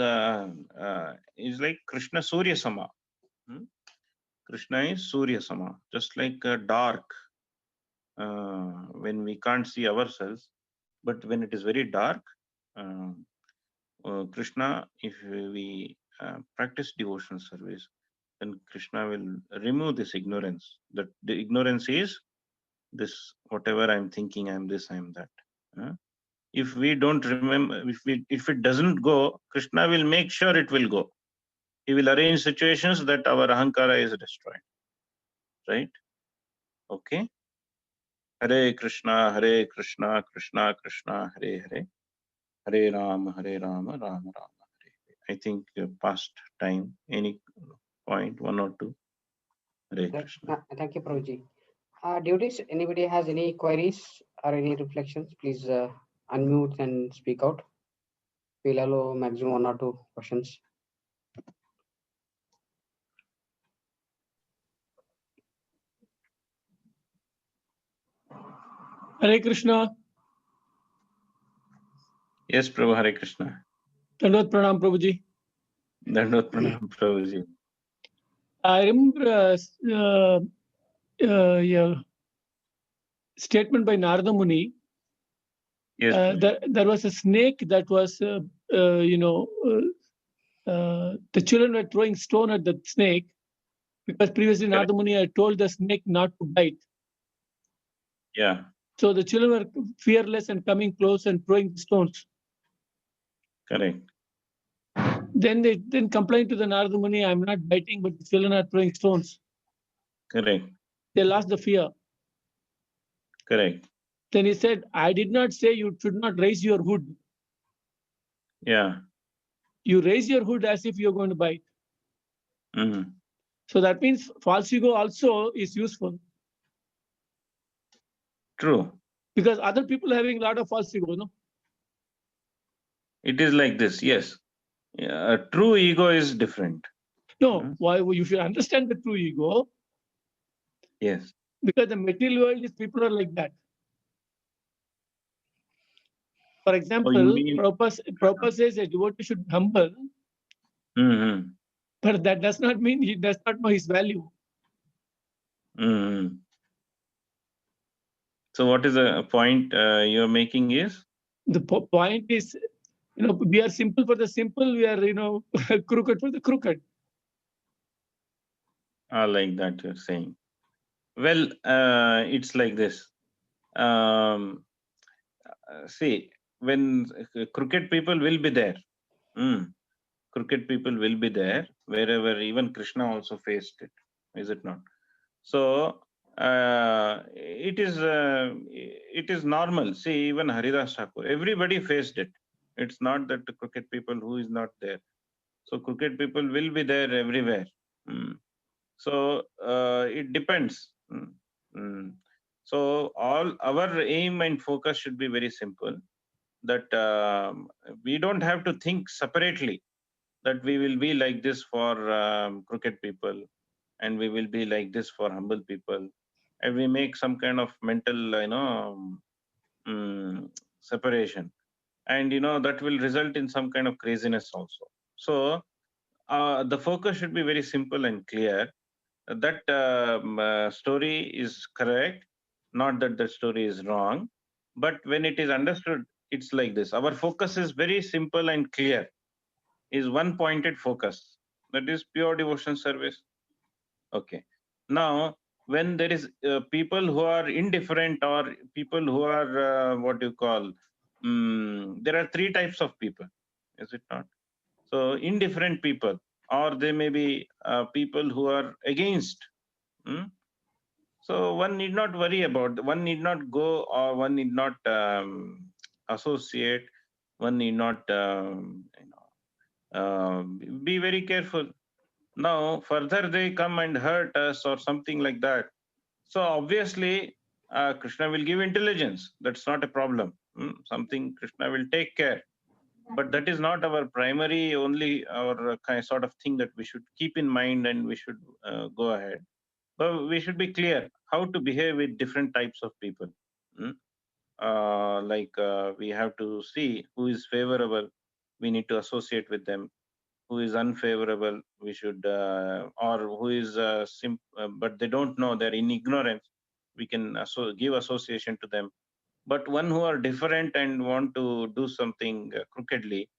Speaker 1: is like Krishna Surya Sama. Krishna is Surya Sama, just like dark. When we can't see ourselves, but when it is very dark, Krishna, if we practice devotional service, then Krishna will remove this ignorance. That the ignorance is this, whatever I'm thinking, I'm this, I'm that. If we don't remember, if it doesn't go, Krishna will make sure it will go. He will arrange situations that our ahankara is destroyed. Right? Okay. Hare Krishna, Krishna Krishna, Hare Hare. Hare Rama, Rama Rama, Hare Hare. I think past time. Any point, one or two? Hare Krishna.
Speaker 2: Thank you, Prabhuji. Devotees, anybody has any queries or any reflections, please unmute and speak out. We'll allow maximum 1 or 2 questions.
Speaker 5: Hare Krishna.
Speaker 1: Yes, Prabhu, Hare Krishna.
Speaker 5: Dandavad Pranam, Prabhuji.
Speaker 1: Dandavad Pranam, Prabhuji.
Speaker 5: I remember a statement by Narada Muni.
Speaker 1: Yes,
Speaker 5: there was a snake that was, the children were throwing stone at the snake because previously Narada Muni had told the snake not to bite.
Speaker 1: Yeah.
Speaker 5: So the children were fearless and coming close and throwing stones.
Speaker 1: Correct.
Speaker 5: Then they complained to the Narada Muni, I'm not biting, but the children are throwing stones.
Speaker 1: Correct.
Speaker 5: They lost the fear.
Speaker 1: Correct.
Speaker 5: Then he said, I did not say you should not raise your hood.
Speaker 1: Yeah.
Speaker 5: You raise your hood as if you're going to bite.
Speaker 1: Mm.
Speaker 5: So that means false ego also is useful.
Speaker 1: True.
Speaker 5: Because other people are having a lot of false ego, no?
Speaker 1: It is like this, yes. Yeah, true ego is different.
Speaker 5: No, why you should understand the true ego.
Speaker 1: Yes.
Speaker 5: Because the material world is people are like that. For example, Prabhupada says a devotee should be humble, but that does not mean he does not know his value.
Speaker 1: So what is the point you're making is?
Speaker 5: The point is, we are simple for the simple, we are, crooked for the crooked.
Speaker 1: Like that you're saying. Well, it's like this. See, when crooked people will be there. Crooked people will be there wherever, even Krishna also faced it, is it not? So it is normal. See, even Haridas Thakur, everybody faced it. It's not that the crooked people who is not there. So crooked people will be there everywhere. So it depends. So all our aim and focus should be very simple. That we don't have to think separately that we will be like this for crooked people and we will be like this for humble people, and we make some kind of mental separation, and that will result in some kind of craziness also. So the focus should be very simple and clear. That story is correct, not that the story is wrong, but when it is understood, it's like this. Our focus is very simple and clear, is one pointed focus, that is pure devotion service. Okay. Now when there is people who are indifferent, or people who are what you call, there are three types of people, is it not? So indifferent people, or they may be people who are against. So one need not worry about, one need not go, or one need not associate, one need not be very careful. Now further they come and hurt us or something like that. So obviously Krishna will give intelligence. That's not a problem. Something Krishna will take care. But that is not our primary, only our kind sort of thing that we should keep in mind, and we should go ahead. But we should be clear how to behave with different types of people. We have to see who is favorable, we need to associate with them. Who is unfavorable, we should, or who is but they don't know, they're in ignorance, we can give association to them. But one who are different and want to do something crookedly,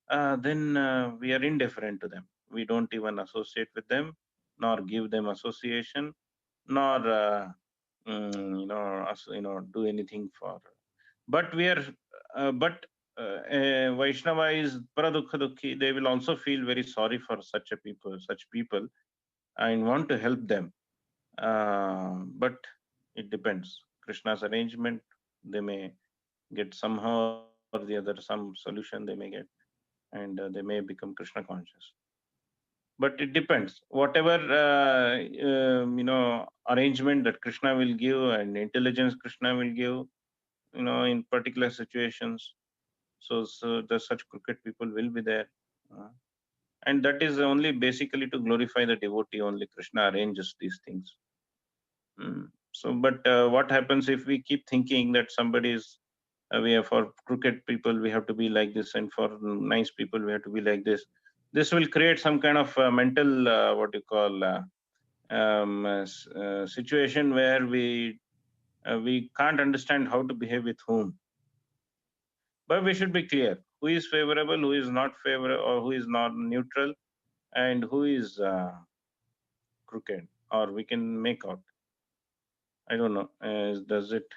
Speaker 1: then we are indifferent to them. We don't even associate with them, nor give them association, nor do anything for. but we are, Vaishnava is paradukha dukhi. They will also feel very sorry for such people, and want to help them. But it depends. Krishna's arrangement, they may get somehow or the other, some solution they may get, and they may become Krishna conscious. But it depends. Whatever arrangement that Krishna will give and intelligence Krishna will give, in particular situations. So the such crooked people will be there, and that is only basically to glorify the devotee. Only Krishna arranges these things. So, but what happens if we keep thinking that somebody is, we are for crooked people we have to be like this, and for nice people we have to be like this? This will create some kind of mental, situation where we can't understand how to behave with whom. But we should be clear who is favorable, who is not favorable, or who is not neutral, and who is crooked, or we can make out. I don't know. Does it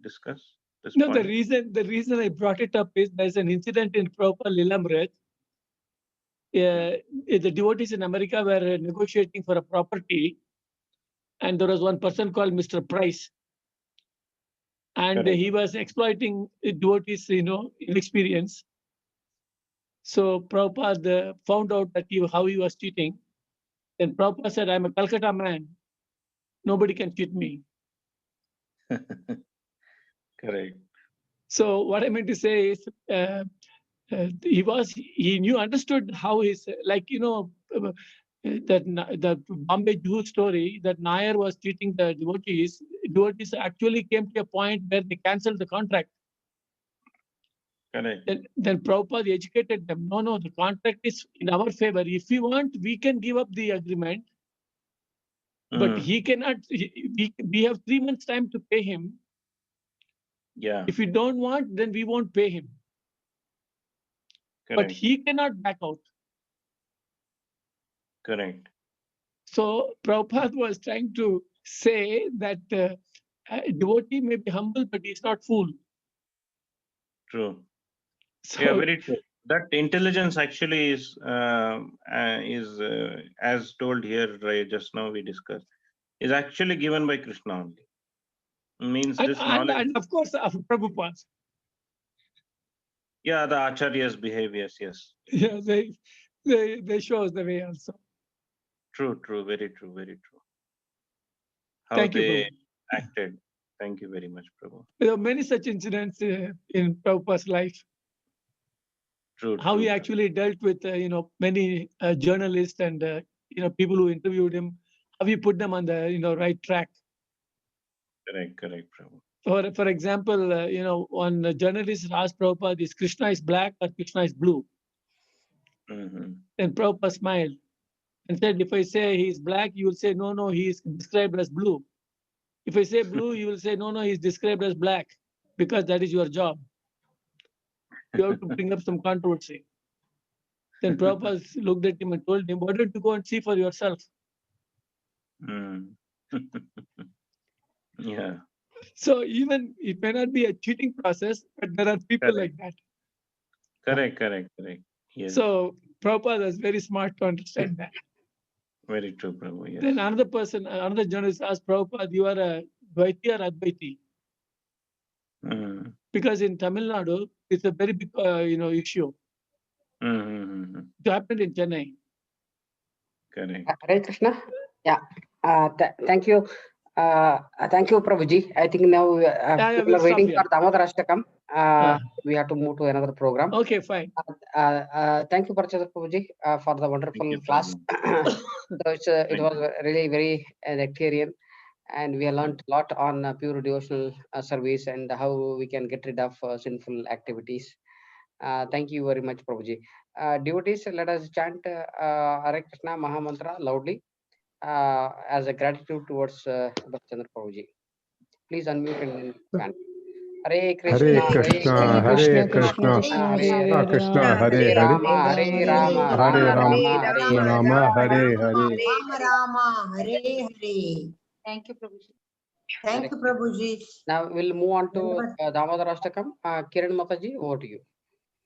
Speaker 1: discuss this
Speaker 5: No,
Speaker 1: point?
Speaker 5: the reason I brought it up is there's an incident in Prabhupada Lilamrit. The devotees in America were negotiating for a property, and there was one person called Mr. Price, and
Speaker 1: Correct.
Speaker 5: he was exploiting devotees, inexperience. So Prabhupada found out that how he was cheating. Then Prabhupada said, "I'm a Calcutta man. Nobody can cheat me."
Speaker 1: Correct.
Speaker 5: So what I meant to say is, he understood how he's the Bombay Jew story that Nair was cheating the devotees. Devotees actually came to a point where they cancelled the contract.
Speaker 1: Correct.
Speaker 5: Then Prabhupada educated them. No, the contract is in our favor. If you want, we can give up the agreement, but he cannot. We have 3 months time to pay him.
Speaker 1: Yeah.
Speaker 5: If you don't want, then we won't pay him.
Speaker 1: Correct.
Speaker 5: But he cannot back out.
Speaker 1: Correct.
Speaker 5: So Prabhupada was trying to say that a devotee may be humble, but he's not fool.
Speaker 1: True.
Speaker 5: So,
Speaker 1: Yeah, very true. That intelligence actually is as told here, right, just now we discussed, is actually given by Krishna only. Means this knowledge.
Speaker 5: and of course, Prabhupada.
Speaker 1: Yeah, the acharyas behave. Yes.
Speaker 5: Yeah, they show us the way also.
Speaker 1: True. Very true. How
Speaker 5: Thank you,
Speaker 1: they
Speaker 5: Prabhu.
Speaker 1: acted. Thank you very much, Prabhu.
Speaker 5: There are many such incidents in Prabhupada's life.
Speaker 1: True.
Speaker 5: How he
Speaker 1: true.
Speaker 5: actually dealt with many journalists and people who interviewed him. How he put them on the right track.
Speaker 1: Correct, Prabhu.
Speaker 5: For example, one journalist asked Prabhupada, "Is Krishna is black or Krishna is blue?"
Speaker 1: Mm-hmm.
Speaker 5: Then Prabhupada smiled and said, "If I say he is black, you will say, no, he is described as blue. If I say blue, you will say, no, he is described as black, because that is your job. You have to bring up some controversy." Then Prabhupada looked at him and told him, "Why don't you go and see for yourself?"
Speaker 1: Yeah.
Speaker 5: So even it may not be a cheating process, but there are people like that.
Speaker 1: Correct. Yes.
Speaker 5: So Prabhupada was very smart to understand that.
Speaker 1: Very true, Prabhu. Yes.
Speaker 5: Then another journalist asked Prabhupada, "You are a Dvaiti or Advaiti?" Because in Tamil Nadu, it's a very big issue. It happened in Chennai.
Speaker 1: Correct.
Speaker 2: Hare Krishna. Yeah. Thank you. Thank you, Prabhuji. I think now people
Speaker 5: we'll
Speaker 2: are waiting
Speaker 5: stop
Speaker 2: for Damodarashtakam. We have to move to another program.
Speaker 5: Okay, fine.
Speaker 2: Thank you, Prabhuji, for the wonderful
Speaker 1: you,
Speaker 2: class. So it was really very nectarian, and we have learned a lot on pure devotional service and how we can get rid of sinful activities. Thank you very much, Prabhuji. Devotees, let us chant Hare Krishna Mahamantra loudly as a gratitude towards Bharath Chandra Prabhuji. Please unmute and chant. Hare Krishna,
Speaker 6: Hare Krishna,
Speaker 3: Krishna,
Speaker 6: Krishna Krishna, Hare
Speaker 2: Hare
Speaker 6: Hare,
Speaker 2: Rama, Hare Rama,
Speaker 6: Hare
Speaker 2: Rama
Speaker 6: Rama,
Speaker 2: Rama, Hare
Speaker 6: Rama
Speaker 2: Hare.
Speaker 6: Rama, Hare Hare.
Speaker 4: Rama, Hare Hare.
Speaker 7: Thank you, Prabhuji.
Speaker 4: Thank you, Prabhuji.
Speaker 2: Now we'll move on to Damodarashtakam. Kiran Mataji, over to you.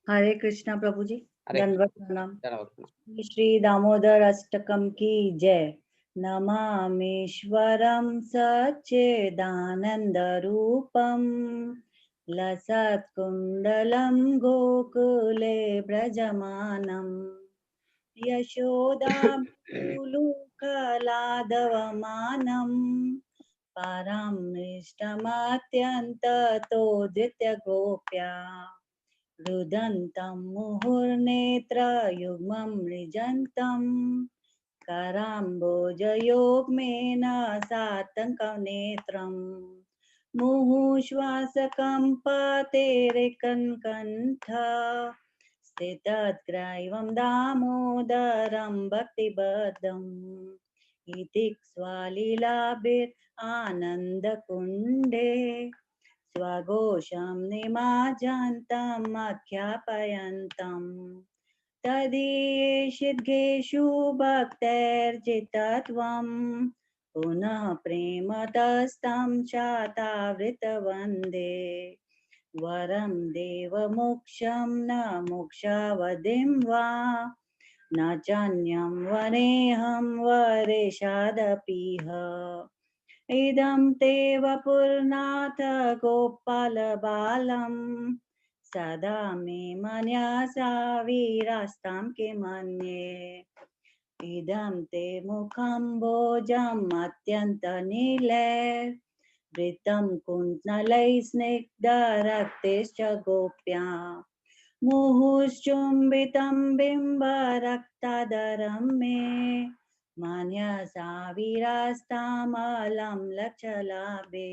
Speaker 7: Hare Krishna Prabhuji.
Speaker 2: Hare
Speaker 7: Dandavat pranam.
Speaker 2: Krishna.
Speaker 7: Shri Damodar Ashtakam ki jai. Namameshwaram Sachidananda Rupam Lasat Kundalam Gokule Brajamanam Yashoda Kaladavamanam Paramishtamatyantato Ditya Gopya Rudantam Muhurnetra Yugmam Rijantam Karambojayogmena Satankam Netram Muhushvasakam Paterekan Kantha Sthitatgraivam Damodaram Bhaktibadam Itiksvalilabhir Anandakunde Swagosham Nimajantam Akyapayantam Tadiyeshidgeshu bhakterjitatvam Punah prematastam chatavritavande Varam deva moksham na mokshavadim va Na chanyam vaneham vareshadapiha Idam te vapurnatha gopala balam Sada me manyasa virastam ke manye Idam te mukham bojam atyanta nile Vritam kuntnalai snigdha raktescha gopya Muhushchumbitam bimba raktadaram me Manyasa virastamalam lachalabe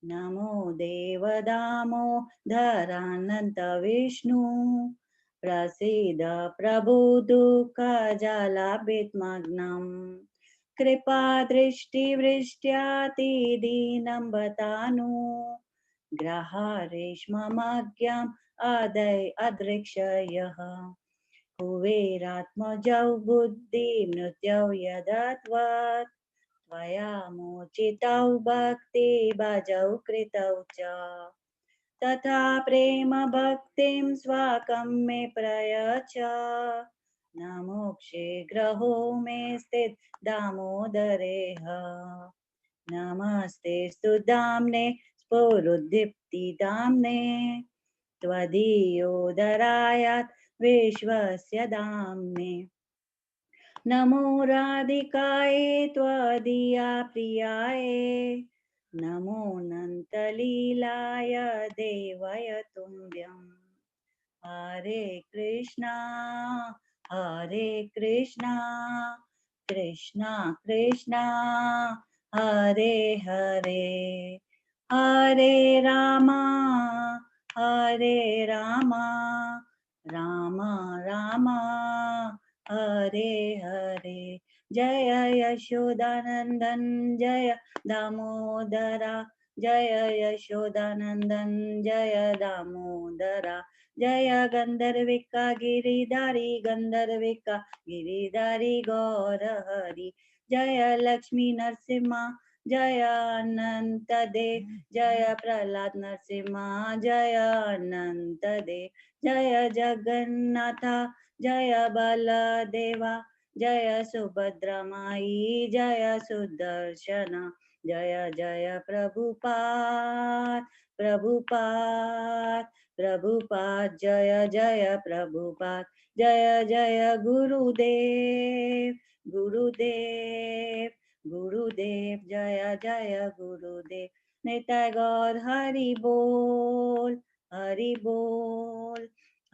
Speaker 7: Namo devadamo dharananta vishnu Prasida prabhuduka jalabit magnam Kripa drishti vrishtyati dinam batanu Graha reshmamagyam adai adrikshayah Kuveratmajau buddhi mrutyau yadatvat Tvaya mochitau bhakti bhajau kritau cha Tatha prema bhaktim swakam me prayacha Namokshe graho me sthit damodareha Namaste sudamne spurudipti damne Tvadiyodarayat Vishwasya Damne Namo Radhikaye Tvadiya Priyaye Namo Nantalilaya Devaya Tumbyam Hare Krishna Krishna Krishna Hare Hare Hare Rama Hare Rama Rama Rama Hare Hare Jaya Yashodanandan Jaya Damodara Jaya Yashodanandan Jaya Damodara Jaya Gandharvika Giridhari Gandharvika Giridhari Gaura Hari Jaya Lakshmi Narsimha Jaya Ananta De Jaya Prahlad Narsimha Jaya Ananta De Jaya Jagannatha Jaya Baladeva Jaya Subhadra Mai Jaya Sudarshana Jaya Jaya Prabhupada Prabhupada Prabhupada Jaya Jaya Prabhupada Jaya Jaya Gurudev Gurudev Gurudev Jaya Jaya Gurudev Nitai Gaur Hari Bol Hari Bol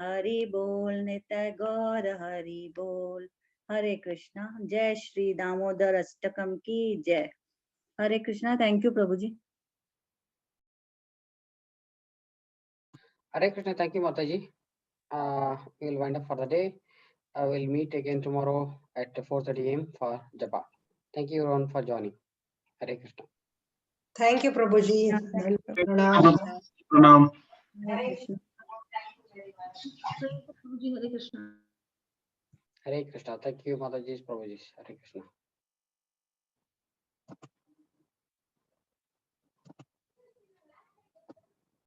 Speaker 7: Hari Bol Nitai Gaur Hari Bol Hare Krishna Jai Shri Damodar Ashtakam ki Jai Hare Krishna. Thank you Prabhuji.
Speaker 2: Hare Krishna, thank you, Mataji. We will wind up for the day. We'll meet again tomorrow at 4:30 AM for Japa. Thank you everyone for joining. Hare Krishna.
Speaker 4: Thank you, Prabhuji.
Speaker 7: Thank you,
Speaker 4: Pranam.
Speaker 8: Pranam.
Speaker 7: Hare Krishna.
Speaker 2: Hare Krishna. Thank you, Mataji, Prabhuji. Hare Krishna.